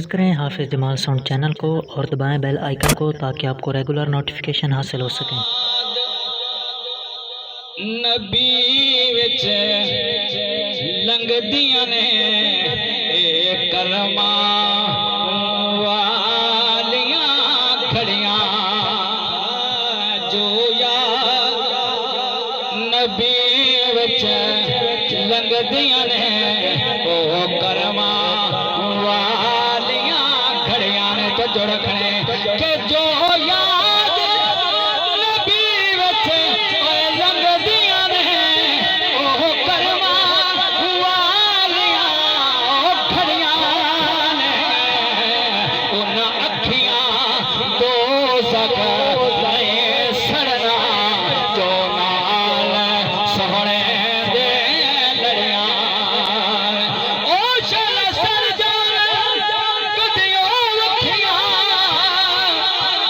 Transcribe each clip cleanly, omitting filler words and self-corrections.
Subscribe کریں حافظ جمال sound channel کو اور دبائیں بیل آئیکن کو تاکہ آپ کو ریگولر نوٹیفیکیشن حاصل ہو سکیں۔ نبی وچ لنگ دیاں نے اے کرماں والیاں کھڑیاں جو یاد نبی وچ لنگ دیاں نے او کرماں والیاں کھڑیاں نے تو جو رکھنے کہ جو یاد نبی وچ لنگ دیاں نے او کرماں والیاں کھڑیاں نے ان اکھیاں دوزخ نہیں سڑنا جو نال سہنے دے لڑیاں او شل سر جان کدیوں وکھیاں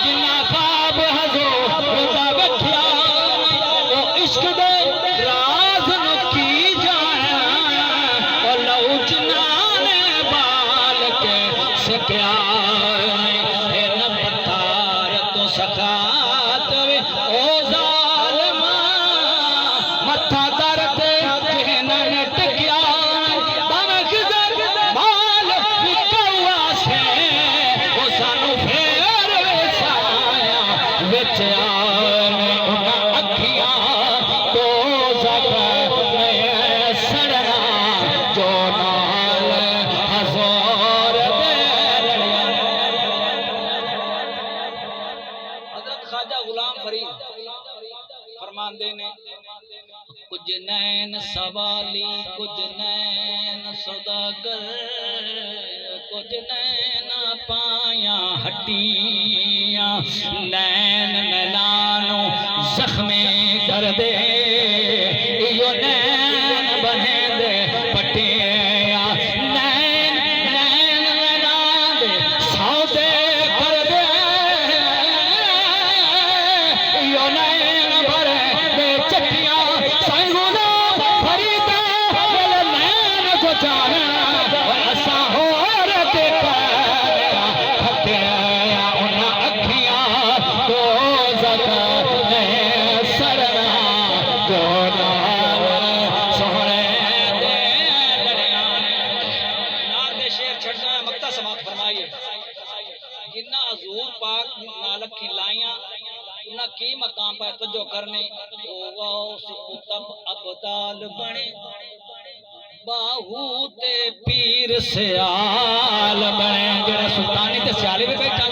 جنہ خواب حضور دا وکھیا او عشق دے راز نو کی جانا او لو جنان بال کے سکیا اے نبتار تو سخات وے او ظالماں متھا در تے کہنن ٹکیا بن گزر مال وکوا سے او سانو پھیر وسایا وچ آنے انہاں اکھیاں دوزخ نہیں سڑنا جو نال حضور دے لڑیاں۔ حضرت خواجہ غلام فرید فرماندے نے کچھ نین سوالی کچھ نین سوداگر کچھ نین پایاں ہٹیاں نین نینانو زخمی دردے ایو نین بنے دے پٹیاں نین نین نینان دے سودے کر دے ایو نین بھرے دے چٹیاں سائیں غلام فریدا بل نین کو جانا اسا ہور تے کھڑیا کھٹیا انہاں اکھیاں دوزخ نہیں سڑنا جو نال سہنے دے لڑیاں۔ نال دے شعر چھڑنا ہے مقطع سماعت فرمائیے جنہ حضور پاک نال اکھی لائیاں انہاں کی مقام پر توجہ کرنے او غوث قطب ابدال بنے باہو تے پیر سیال بنے جڑا سلطانی تے سیالی بھی بیٹھا